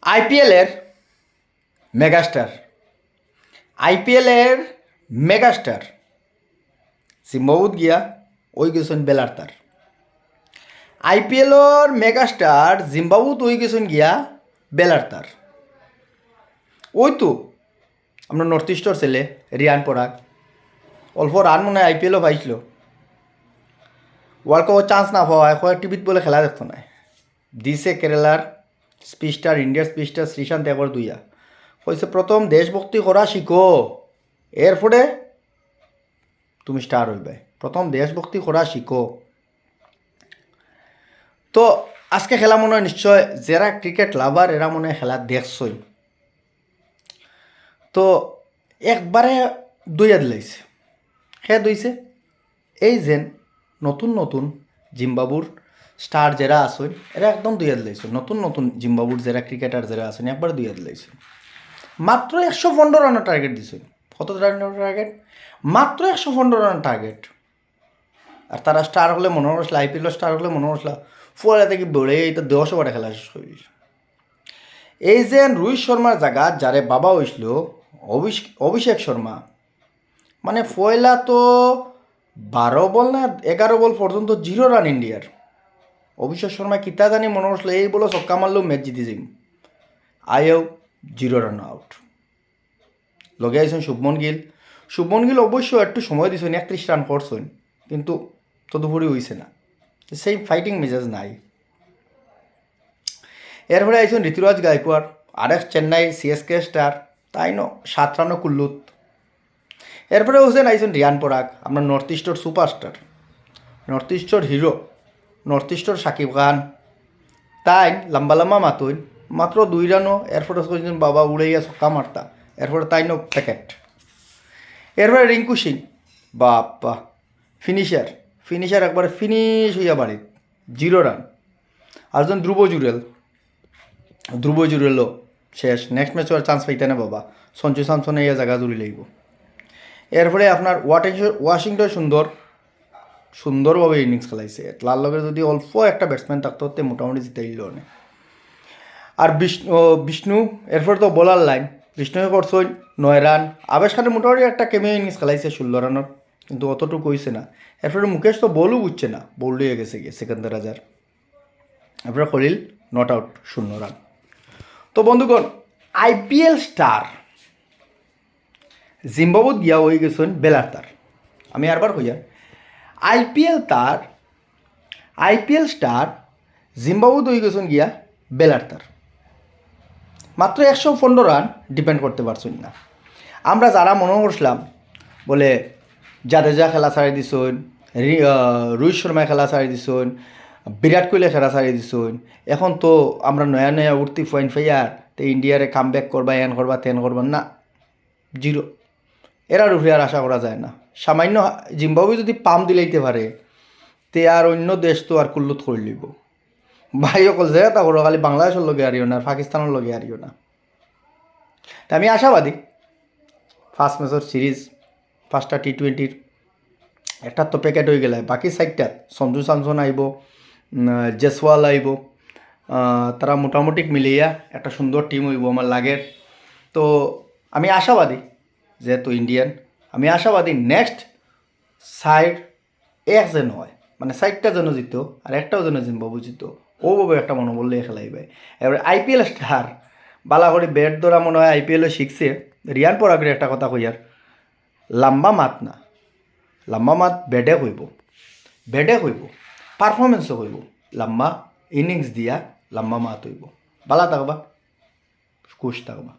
আইপিএলের মেগাস্টার আইপিএলের মেগাস্টার জিম্বাবুত গিয়া ওই গেছেন বেলার আইপিএলর মেগাস্টার জিম্বাবুত ওই গেছেন গিয়া বেলার ওই তো আমরা নর্থ ইস্টর ছেলে রিয়ান পরাগ অল্প রান মনে হয় আইপিএলও পাইছিল ওয়ার্ল্ড কাপের চান্স না পাওয়া এখন টিভিত বলে খেলা দেখতো না দিছে কেরালার স্পিস্টার ইন্ডিয়ার স্পিস্টার শ্রীশান্ত একবার দুইয়া কইছে প্রথম দেশভক্তি করা শিখো এরপরে তুমি স্টার হইবে প্রথম দেশভক্তি করা শিখো। তো আজকে খেলা মনে হয় নিশ্চয় যারা ক্রিকেট লাভার এরা মনে হয় খেলা দেখছই। তো একবারে দুইয়া দিলাইছে খেয়া দইছে এই যেন নতুন নতুন জিম্বাবুর স্টার যারা আসেন এরা একদম দুইয়া দিলাইছে নতুন নতুন জিম্বাবুর যারা ক্রিকেটার যারা আসেন একবার দুইয়া দিলাইছে মাত্র 115 রানের টার্গেট দিছে। কত রানের টার্গেট? মাত্র 115 রানের টার্গেট। আর তারা স্টার হলে মনে হচ্ছিল আইপিএল স্টার হলে মনে হচ্ছিল ফলে থেকে বেড়ে এটা 10 ওভারে খেলা শেষ হয়ে গেছে। এই যে রোহিত শর্মার জায়গা যারে বাবা হয়েছিল অভিষেক শর্মা মানে ফয়লা তো 12 বল না 11 বল পর্যন্ত 0 রান ইন্ডিয়ার। অভিষেক শর্মা কিতা জানি মনে হচ্ছিল এই বলো ছক্কা মারলেও ম্যাচ জিতে যাই আয়েও 0 রান আউট। লগে আইসেন শুভমন গিল অবশ্য একটু সময় দিয়েছেন 31 রান করছেন কিন্তু তদুপরি হয়েছে না সেই ফাইটিং মেজাজ নাই। এরপরে আইসেন ঋতুরাজ গায়কোয়াড় আরেক চেন্নাই সিএসকে স্টার তাই 7 রানও কুল্লুত। এরপরে হোসেন আইসেন রিয়ান পরাগ আপনার নর্থ ইস্টর সুপারস্টার নর্থ ইস্টর হিরো নর্থ ইস্টর সাকিব খান তাই লম্বা মাতুন মাত্র 2 রানও। এরপরে কইছেন বাবা উড়াইয়া ছক্কা মারতা এরপরে তাই প্যাকেট। এরপরে রিঙ্কু সিং বাপ্পা ফিনিশার একবারে ফিনিশ হইয়া বাড়ি 0 রান। আর একজন ধ্রুব জুরেলও শেষ নেক্সট ম্যাচও আর চান্স পাইতে না বাবা সঞ্জু স্যামসনে ইয়া জায়গা জুড়ি লাগব। এরপরে আপনার ওয়াশিংটন সুন্দরভাবে ইনিংস খেলাইছে লাল লগের যদি অল্প একটা ব্যাটসম্যান থাকতো তে মোটামুটি জিতে দিল না। আর বিষ্ণু এরপরে তো বোলার লাইন বিষ্ণুকে করছেন 9 রান। আবেশ খানের মোটামুটি একটা কেমিও ইনিংস খেলাইছে 16 রানের কিন্তু অতটুকু হয়েছে না। এরপরে মুকেশ তো বলও বুঝছে না বল দিয়ে গেছে গিয়ে সেকেন্দার হাজার। এরপরে খলিল নট আউট 0 রান। তো বন্ধুগণ আইপিএল স্টার জিম্বাবুত গিয়া হয়ে গেছেন বেলার আমি আরবার কইয়া আইপিএল স্টার জিম্বাবুত হয়ে গেছেন গিয়া বেলার মাত্র 115 রান ডিপেন্ড করতে পারছেন না। আমরা যারা মনে করছিলাম বলে জাদেজা খেলা ছাড়ি দিছেন রোহিত শর্মা খেলা ছাড়ি দিছেন বিরাট কোহলি খেলা ছাড়ি দিছেন এখন তো আমরা নয়া উঠতি পয়েন্ট ফাইয়ার তো ইন্ডিয়ারে কাম ব্যাক করবা এন করবা তেন করবা না 0 এরার উপরে আর আশা করা যায় না। সামান্য জিম্বাবুয়ে যদি পাম দিলাইতে পারে তে আর অন্য দেশ তো আর কুল্লুত করে লইব ভাই অকল যে তা করো খালি বাংলাদেশের লগে হারিও না পাকিস্তানের লগে হারিও না। তা আমি আশাবাদী ফার্স্ট ম্যাচের সিরিজ 5টা টি20 একটা তো প্যাকেট হয়ে গেলে বাকি সাইডটা সঞ্জু স্যামসন আইব জেসওয়াল আইব তারা মোটামুটি মিলিয়া একটা সুন্দর টিম হইব আমার লাগে। তো আমি আশাবাদী যেহেতু ইন্ডিয়ান আমি আশাবাদী নেক্সট সাইড এক যেন হয় মানে সাইডটা যেন জিত আর একটাও যেন জিম্বাবু জিত ওভাবে একটা মনোবল নিয়ে খেলাইবে। এবারে আইপিএল স্টার বালা করে ব্যাট ধরা মনে হয় আইপিএলে শিখছে রিয়ান পরাগের একটা কথা কইয়ার লম্বা মাত ব্যাটে হইব পারফরমেন্সও হইব লম্বা ইনিংস দিয়া লম্বা মাত হইব বালা থাকবা খুশ থাকবা।